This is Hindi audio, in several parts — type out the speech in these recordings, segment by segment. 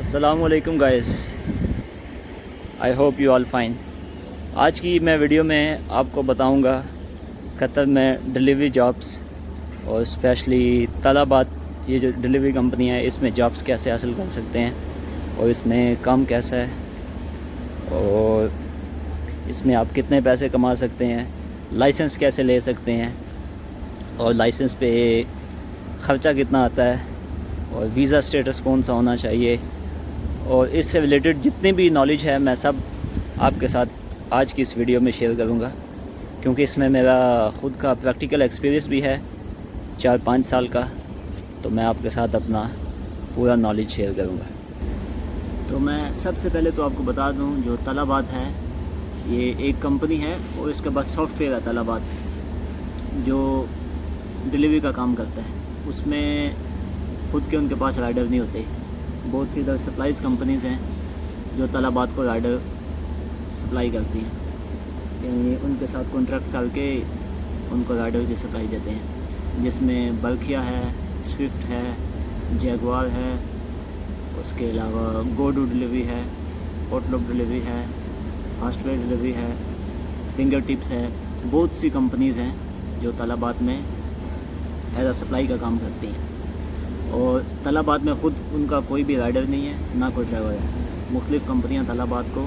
अस्सलामुअलैकुम guys, I hope you all fine. आज की मैं वीडियो में आपको बताऊंगा कतर में डिलीवरी जॉब्स और स्पेशली तलबात, ये जो डिलीवरी कंपनी है इसमें जॉब्स कैसे हासिल कर सकते हैं और इसमें काम कैसा है और इसमें आप कितने पैसे कमा सकते हैं, लाइसेंस कैसे ले सकते हैं और लाइसेंस पे ख़र्चा कितना आता है और वीज़ा स्टेटस कौन सा होना चाहिए और इससे रिलेटेड जितनी भी नॉलेज है मैं सब आपके साथ आज की इस वीडियो में शेयर करूंगा, क्योंकि इसमें मेरा ख़ुद का प्रैक्टिकल एक्सपीरियंस भी है 4-5 साल का। तो मैं आपके साथ अपना पूरा नॉलेज शेयर करूंगा। तो मैं सबसे पहले तो आपको बता दूं, जो तलबात है ये एक कंपनी है और इसके बाद सॉफ्टवेयर है तलबात, जो डिलीवरी का काम करता है। उसमें खुद के उनके पास राइडर नहीं होते। बहुत सी इधर सप्लाईज कंपनीज़ हैं जो तलबात को राइडर सप्लाई करती हैं, यानी उनके साथ कॉन्ट्रैक्ट करके उनको राइडर की सप्लाई देते हैं, जिसमें बल्खिया है, स्विफ्ट है, जैगवार है, उसके अलावा गोडू डिलीवरी है, आउटलुक डिलीवरी है, फास्टवेयर डिलीवरी है, फिंगर टिप्स है। बहुत सी कंपनीज़ हैं जो तलबात में एज आ सप्लाई का काम करती हैं। और तलबात में ख़ुद उनका कोई भी राइडर नहीं है, ना कोई ड्राइवर है। मुख्तलिफ़ कंपनियां तलबात को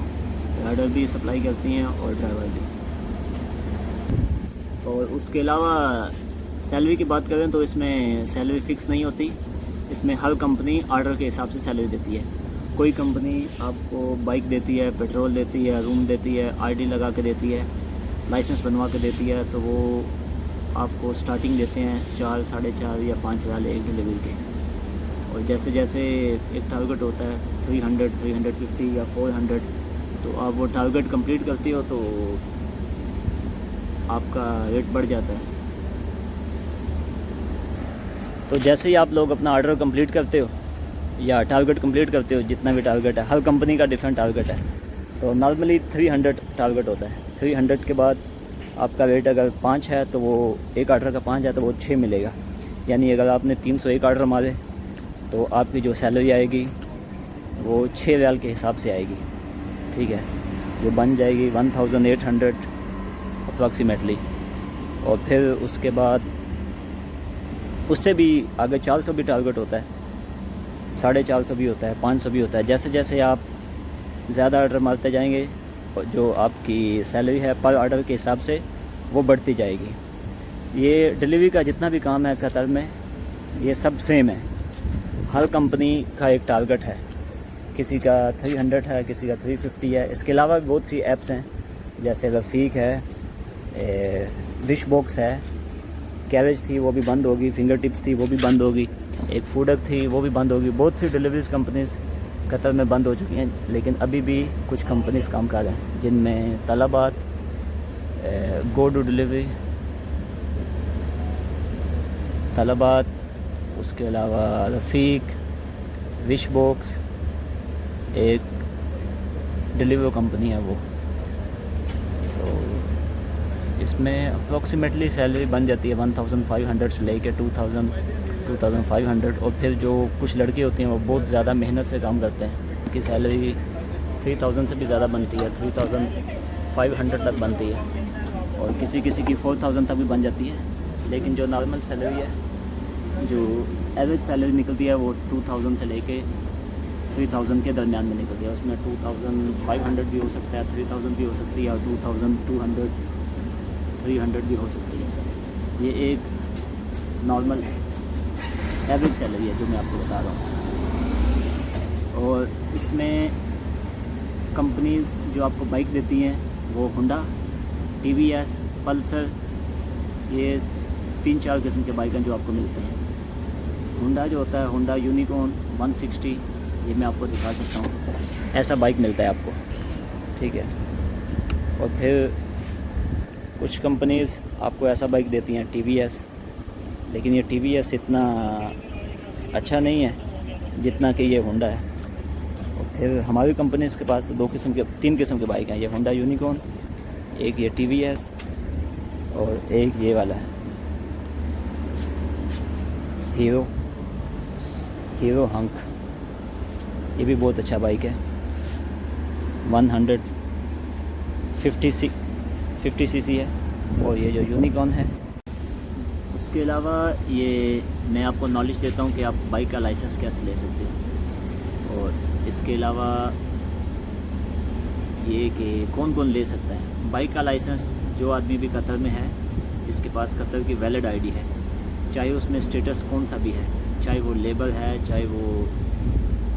राइडर भी सप्लाई करती हैं और ड्राइवर भी। और उसके अलावा सैलरी की बात करें तो इसमें सैलरी फ़िक्स नहीं होती। इसमें हर कंपनी ऑर्डर के हिसाब से सैलरी देती है। कोई कंपनी आपको बाइक देती है, पेट्रोल देती है, रूम देती है, आईडी लगा के देती है, लाइसेंस बनवा के देती है, तो वो आपको स्टार्टिंग देते हैं 4, 4.5 या 5 हज़ार एक डिलीवरी के। और जैसे जैसे एक टारगेट होता है 300, 350 या 400, तो आप वो टारगेट कंप्लीट करते हो तो आपका रेट बढ़ जाता है। तो जैसे ही आप लोग अपना ऑर्डर कंप्लीट करते हो या टारगेट कंप्लीट करते हो, जितना भी टारगेट है, हर कंपनी का डिफरेंट टारगेट है। तो नॉर्मली 300 टारगेट होता है। 300 के बाद आपका रेट अगर 5 है तो वो एक ऑर्डर का 5 है तो वो 6 मिलेगा। यानी अगर आपने 301 ऑर्डर मारे तो आपकी जो सैलरी आएगी वो 6 रियाल के हिसाब से आएगी, ठीक है, जो बन जाएगी 1800 अप्रॉक्सीमेटली। और फिर उसके बाद उससे भी आगे 400 भी टारगेट होता है, 450 भी होता है, 500 भी होता है। जैसे जैसे आप ज़्यादा ऑर्डर मारते जाएंगे जो आपकी सैलरी है पर ऑर्डर के हिसाब से वो बढ़ती जाएगी। ये डिलीवरी का जितना भी काम है कतर में ये सब सेम है। हर कंपनी का एक टारगेट है, किसी का 300 है, किसी का 350 है। इसके अलावा भी बहुत सी ऐप्स हैं, जैसे रफ़ीक है, विश बॉक्स है, कैरेज थी वो भी बंद होगी, फिंगर टिप्स थी वो भी बंद होगी, एक फूडक थी वो भी बंद होगी। बहुत सी डिलीवरीज कंपनीज़ कतर में बंद हो चुकी हैं, लेकिन अभी भी कुछ कंपनीज़ काम कर रहे हैं, जिनमें तलबात, गोडू डिलीवरी, तलबात, उसके अलावा रफ़ीक, विश बॉक्स, एक डिलीवरी कंपनी है वो। तो इसमें अप्रॉक्सीमेटली सैलरी बन जाती है 1500 से लेके 2500। और फिर जो कुछ लड़के होते हैं वो बहुत ज़्यादा मेहनत से काम करते हैं, उनकी सैलरी 3000 से भी ज़्यादा बनती है, 3500 तक बनती है और किसी किसी की 4000 तक भी बन जाती है। लेकिन जो नॉर्मल सैलरी है, जो एवरेज सैलरी निकलती है वो 2000 से लेके 3000 के दरमियान में निकलती है। उसमें 2500 भी हो सकता है, 3000 भी हो सकती है और 2200, 300 भी हो सकती है। ये एक नॉर्मल एवरेज सैलरी है जो मैं आपको बता रहा हूँ। और इसमें कंपनीज़ जो आपको बाइक देती हैं वो होंडा, टीवीएस, पल्सर, ये 3-4 किस्म के बाइक हैं जो आपको मिलते हैं। होंडा जो होता है, होंडा यूनिकॉर्न 160, ये मैं आपको दिखा सकता हूँ, ऐसा बाइक मिलता है आपको, ठीक है। और फिर कुछ कंपनीज़ आपको ऐसा बाइक देती हैं टीवीएस, लेकिन ये टीवीएस इतना अच्छा नहीं है जितना कि ये होंडा है। और फिर हमारी कंपनीज़ के पास तो 3 किस्म के बाइक हैं, ये होंडा यूनिकॉर्न, एक ये टीवीएस और एक ये वाला है हीरो हंक। ये भी बहुत अच्छा बाइक है, 150 सीसी है। और ये जो यूनिकॉर्न है, उसके अलावा ये मैं आपको नॉलेज देता हूँ कि आप बाइक का लाइसेंस कैसे ले सकते हो। और इसके अलावा ये कि कौन कौन ले सकता है बाइक का लाइसेंस। जो आदमी भी कतर में है, जिसके पास कतर की वैलिड आईडी है, चाहे उसमें स्टेटस कौन सा भी है, चाहे वो लेबर है, चाहे वो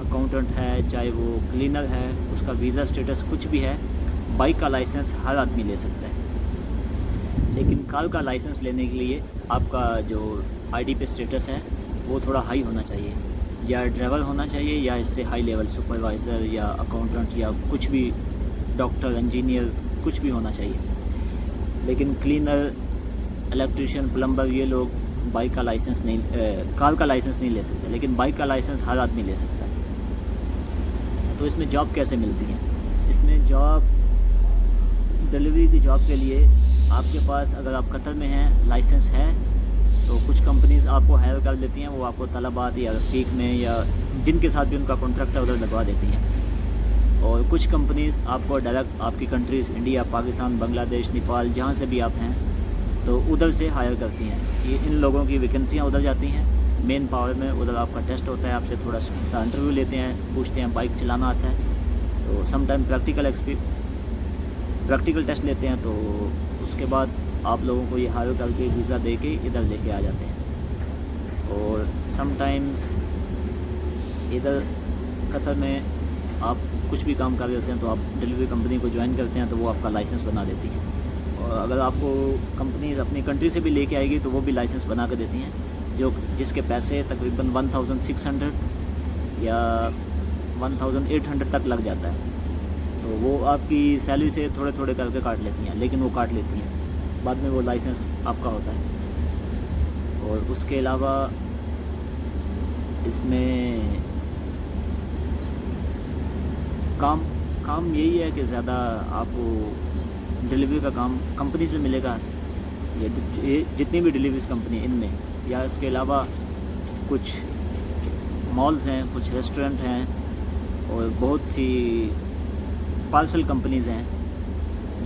अकाउंटेंट है, चाहे वो क्लीनर है, उसका वीज़ा स्टेटस कुछ भी है, बाइक का लाइसेंस हर आदमी ले सकता है। लेकिन कार का लाइसेंस लेने के लिए आपका जो आईडी पे स्टेटस है वो थोड़ा हाई होना चाहिए, या ड्राइवर होना चाहिए, या इससे हाई लेवल सुपरवाइज़र या अकाउंटेंट या कुछ भी, डॉक्टर, इंजीनियर, कुछ भी होना चाहिए। लेकिन क्लीनर, इलेक्ट्रिशियन, प्लम्बर, ये लोग बाइक का लाइसेंस नहीं, कार का लाइसेंस नहीं ले सकते। लेकिन बाइक का लाइसेंस हर आदमी ले सकता है। तो इसमें जॉब कैसे मिलती है? इसमें जॉब, डिलीवरी की जॉब के लिए आपके पास, अगर आप कतर में हैं, लाइसेंस है, तो कुछ कंपनीज़ आपको हायर कर देती हैं। वो आपको तलबात या रफ़ीक में या जिनके साथ भी उनका कॉन्ट्रैक्ट है उधर लगवा देती हैं। और कुछ कंपनीज़ आपको डायरेक्ट आपकी कंट्रीज़, इंडिया, पाकिस्तान, बांग्लादेश, नेपाल, जहाँ से भी आप हैं, तो उधर से हायर करती हैं। ये इन लोगों की वैकेंसियाँ उधर जाती हैं मेन पावर में। उधर आपका टेस्ट होता है, आपसे थोड़ा सा इंटरव्यू लेते हैं, पूछते हैं बाइक चलाना आता है, तो समटाइम प्रैक्टिकल टेस्ट लेते हैं। तो उसके बाद आप लोगों को ये हायर करके वीज़ा दे के इधर लेके आ जाते हैं। और समटाइम्स इधर कतर में आप कुछ भी काम कर रहे होते हैं तो आप डिलीवरी कंपनी को ज्वाइन करते हैं, तो वो आपका लाइसेंस बना देती है। और अगर आपको कंपनी अपनी कंट्री से भी लेके आएगी तो वो भी लाइसेंस बना कर देती हैं, जिसके पैसे तकरीबन 1600 या 1800 तक लग जाता है। तो वो आपकी सैलरी से थोड़े थोड़े करके काट लेती हैं, लेकिन वो काट लेती हैं, बाद में वो लाइसेंस आपका होता है। और उसके अलावा इसमें काम यही है कि ज़्यादा आपको डिलीवरी का काम कंपनीज में मिलेगा, ये जितनी भी डिलीवरीज कंपनी इनमें, या इसके अलावा कुछ मॉल्स हैं, कुछ रेस्टोरेंट हैं, और बहुत सी पार्सल कंपनीज़ हैं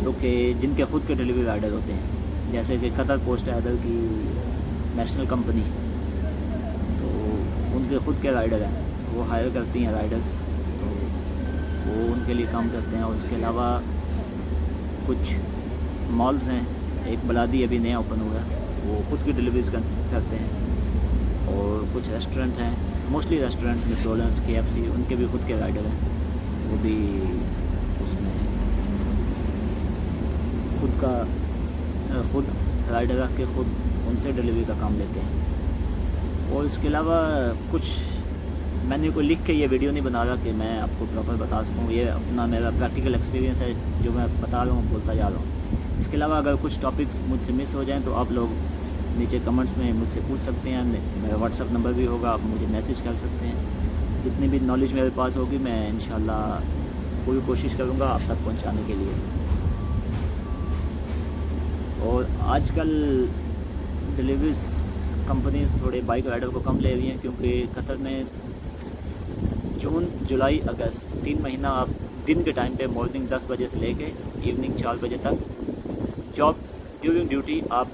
जो कि जिनके ख़ुद के डिलीवरी राइडर होते हैं। जैसे कि कतर पोस्ट है अदर की नेशनल कंपनी, तो उनके ख़ुद के राइडर हैं, वो हायर करती हैं राइडर्स, तो वो उनके लिए काम करते हैं। और उसके अलावा कुछ मॉल्स हैं, एक बलादी अभी नया ओपन हुआ है, वो ख़ुद की डिलीवरीज करते हैं। और कुछ रेस्टोरेंट हैं, मोस्टली रेस्टोरेंट, मैकडॉनल्ड्स, KFC, उनके भी ख़ुद के राइडर हैं, वो भी उसमें खुद राइडर रख के खुद उनसे डिलीवरी का काम लेते हैं। और इसके अलावा कुछ मैंने कोई लिख के ये वीडियो नहीं बना रहा कि मैं आपको प्रॉपर बता सकूँ, ये अपना मेरा प्रैक्टिकल एक्सपीरियंस है जो मैं बता रहा हूँ, बोलता जा रहा हूँ। इसके अलावा अगर कुछ टॉपिक्स मुझसे मिस हो जाएं तो आप लोग नीचे कमेंट्स में मुझसे पूछ सकते हैं। मेरा व्हाट्सअप नंबर भी होगा, आप मुझे मैसेज कर सकते हैं। जितनी भी नॉलेज मेरे पास होगी मैं इंशाल्लाह पूरी कोशिश करूँगा आप तक पहुँचाने के लिए। और आजकल डिलीवरीज कंपनीज थोड़े बाइक राइडर को कम ले रही हैं, क्योंकि कतर में जून, जुलाई, अगस्त 3 महीना आप दिन के टाइम पे मॉर्निंग 10 बजे से लेके इवनिंग 4 बजे तक जॉब ड्यूरिंग ड्यूटी आप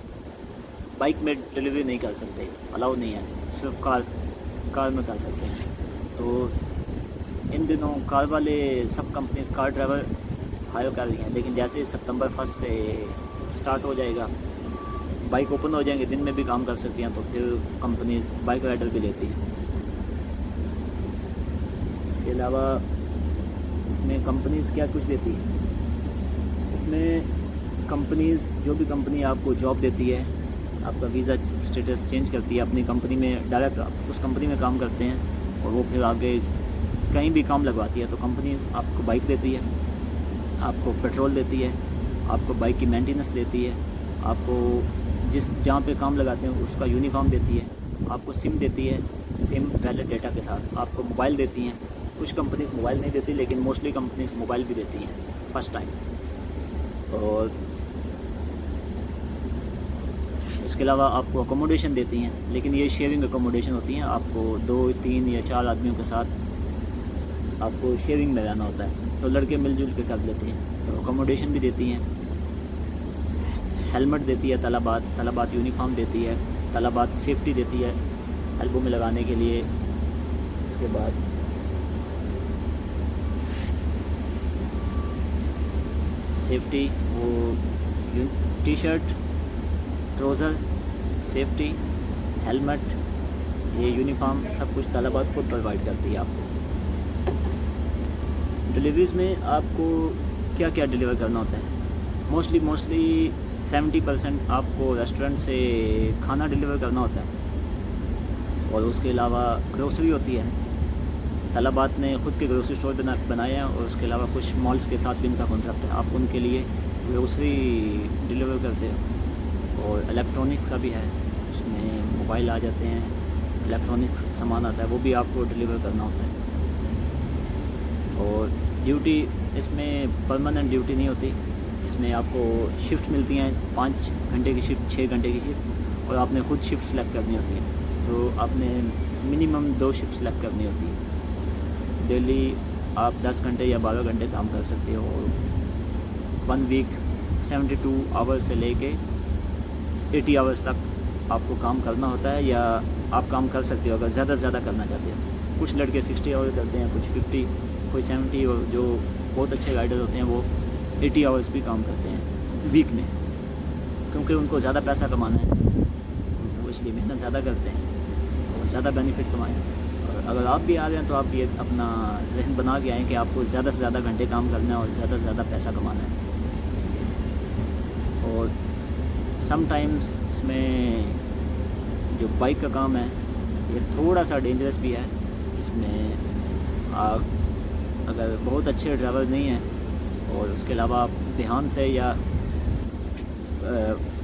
बाइक में डिलीवरी नहीं कर सकते, अलाउ नहीं है, सिर्फ कार में कर सकते हैं। तो इन दिनों कार वाले सब कंपनीज कार ड्राइवर हायर कर रही हैं, लेकिन जैसे सितंबर 1 से स्टार्ट हो जाएगा, बाइक ओपन हो जाएंगे, दिन में भी काम कर सकती हैं, तो फिर कंपनीज बाइक राइडर भी लेती हैं। इसके अलावा इसमें कंपनीज क्या कुछ देती है, इसमें कंपनीज, जो भी कंपनी आपको जॉब देती है, आपका वीज़ा स्टेटस चेंज करती है, अपनी कंपनी में डायरेक्ट उस कंपनी में काम करते हैं, और वो फिर आगे कहीं भी काम लगवाती है, तो कंपनी आपको बाइक देती है, आपको पेट्रोल देती है, आपको बाइक की मेंटेनेंस देती है, आपको जहाँ पे काम लगाते हैं उसका यूनिफॉर्म देती है, आपको सिम देती है, सिम वैलिड डेटा के साथ, आपको मोबाइल देती हैं। कुछ कंपनीज मोबाइल नहीं देती, लेकिन मोस्टली कंपनीज मोबाइल भी देती हैं फर्स्ट टाइम। और इसके अलावा आपको अकोमोडेशन देती हैं, लेकिन ये शेयरिंग अकोमोडेशन होती हैं, आपको 2, 3 या 4 आदमियों के साथ आपको शेयरिंग में रहना होता है, तो लड़के मिलजुल के कर लेते हैं। तो अकोमोडेशन भी देती हैं, हेलमेट देती है तलबात यूनिफॉर्म देती है, तलबात सेफ्टी देती है एल्बो में लगाने के लिए। उसके बाद सेफ्टी वो T shirt, trouser, safety, helmet, ये यूनिफॉर्म सब कुछ तलबात खुद प्रोवाइड करती है आपको। डिलीवरीज़ में आपको क्या क्या डिलीवर करना होता है? मोस्टली 70% आपको रेस्टोरेंट से खाना डिलीवर करना होता है, और उसके अलावा ग्रोसरी होती है। तलबात ने ख़ुद के ग्रोसरी स्टोर बनाए हैं, और उसके अलावा कुछ मॉल्स के साथ भी इनका कॉन्ट्रैक्ट है, आप उनके लिए ग्रोसरी डिलीवर करते हो। और इलेक्ट्रॉनिक्स का भी है, उसमें मोबाइल आ जाते हैं, इलेक्ट्रॉनिक्स सामान आता है, वो भी आपको डिलीवर करना होता है। और ड्यूटी इसमें परमानेंट ड्यूटी नहीं होती, इसमें आपको शिफ्ट मिलती हैं, 5 घंटे की शिफ्ट, 6 घंटे की शिफ्ट, और आपने खुद शिफ्ट सेलेक्ट करनी होती है। तो आपने मिनिमम 2 शिफ्ट सेलेक्ट करनी होती है। डेली आप 10 घंटे या 12 घंटे काम कर सकते हो। 1 वीक 72 आवर्स से लेके 80 आवर्स तक आपको काम करना होता है, या आप काम कर सकते हो अगर ज़्यादा से ज़्यादा करना चाहते हो। कुछ लड़के 60 आवर करते हैं, कुछ 50, कोई 70, और जो बहुत अच्छे राइडर होते हैं वो 80 आवर्स भी काम करते हैं वीक में, क्योंकि उनको ज़्यादा पैसा कमाना है, वो इसलिए मेहनत ज़्यादा करते हैं और ज़्यादा बेनिफिट कमाएं। और अगर आप भी आ रहे हैं तो आप ये अपना जहन बना के आएँ कि आपको ज़्यादा से ज़्यादा घंटे काम करना है और ज़्यादा से ज़्यादा पैसा कमाना है। और समटाइम्स इसमें जो बाइक का काम है ये थोड़ा सा डेंजरस भी है। इसमें आप अगर बहुत अच्छे ड्राइवर नहीं हैं और उसके अलावा आप ध्यान से या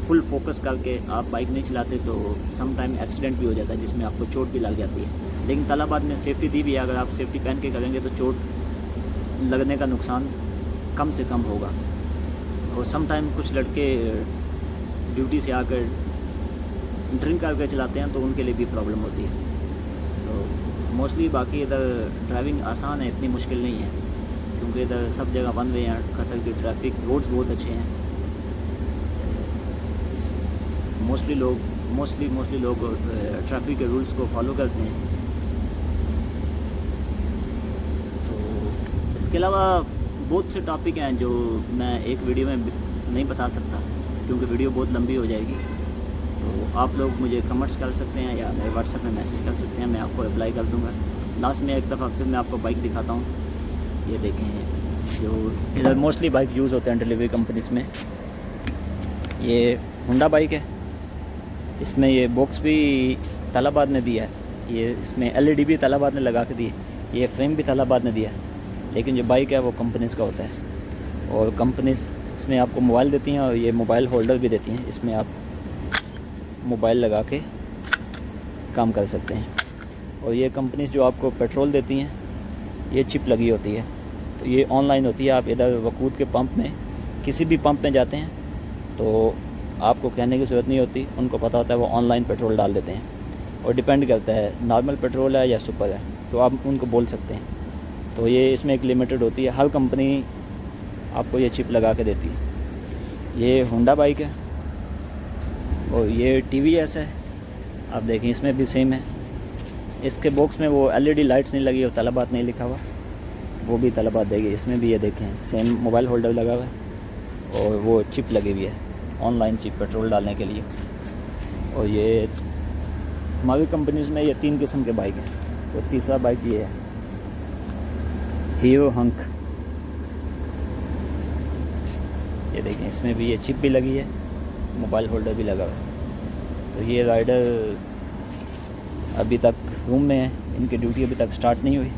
फुल फोकस करके आप बाइक नहीं चलाते तो सम टाइम एक्सीडेंट भी हो जाता है, जिसमें आपको चोट भी लग जाती है। लेकिन तलबात ने सेफ्टी दी भी है, अगर आप सेफ्टी पहन के करेंगे तो चोट लगने का नुकसान कम से कम होगा। और सम टाइम कुछ लड़के ड्यूटी से आकर ड्रिंक करके चलाते हैं, तो उनके लिए भी प्रॉब्लम होती है। तो मोस्टली बाकी इधर ड्राइविंग आसान है, इतनी मुश्किल नहीं है, क्योंकि इधर सब जगह वन वे हैं, कतर की ट्रैफिक, रोड्स बहुत अच्छे हैं। मोस्टली लोग ट्रैफिक के रूल्स को फॉलो करते हैं। तो इसके अलावा बहुत से टॉपिक हैं जो मैं एक वीडियो में नहीं बता सकता, क्योंकि वीडियो बहुत लंबी हो जाएगी। तो आप लोग मुझे कमेंट्स कर सकते हैं या मेरे व्हाट्सएप में मैसेज कर सकते हैं, मैं आपको रिप्लाई कर दूंगा। लास्ट में एक दफ़ा फिर मैं आपको बाइक दिखाता हूँ। ये देखें, जो इधर मोस्टली बाइक यूज़ होते हैं डिलीवरी कंपनीज में। ये होंडा बाइक है, इसमें ये बॉक्स भी तलाबाद ने दिया है, ये इसमें LED भी तलाबाद ने लगा के दी है, ये फ्रेम भी तलाबाद ने दिया है। लेकिन जो बाइक है वो कंपनीज़ का होता है, और कंपनीज़ इसमें आपको मोबाइल देती हैं, और ये मोबाइल होल्डर भी देती हैं, इसमें आप मोबाइल लगा के काम कर सकते हैं। और ये कंपनीज़ जो आपको पेट्रोल देती हैं, ये चिप लगी होती है, तो ये ऑनलाइन होती है। आप इधर वकूद के पंप में, किसी भी पंप में जाते हैं तो आपको कहने की ज़रूरत नहीं होती, उनको पता होता है, वो ऑनलाइन पेट्रोल डाल देते हैं। और डिपेंड करता है नॉर्मल पेट्रोल है या सुपर है, तो आप उनको बोल सकते हैं। तो ये इसमें एक लिमिटेड होती है, हर कंपनी आपको ये चिप लगा के देती है। ये होंडा बाइक है, और ये TVS है, आप देखें इसमें भी सेम है। इसके बॉक्स में वो LED लाइट्स नहीं लगी और तलबात नहीं लिखा हुआ, वो भी तलबात देगी। इसमें भी ये देखें सेम मोबाइल होल्डर लगा हुआ है, और वो चिप लगी हुई है, ऑनलाइन चिप पेट्रोल डालने के लिए। और ये हमारी कंपनीज़ में ये 3 किस्म के बाइक हैं। और तीसरा बाइक ये है, हीरो हंक। ये देखें इसमें भी ये चिप भी लगी है, मोबाइल होल्डर भी लगा हुआ है। तो ये राइडर अभी तक रूम में है, इनकी ड्यूटी अभी तक स्टार्ट नहीं हुई।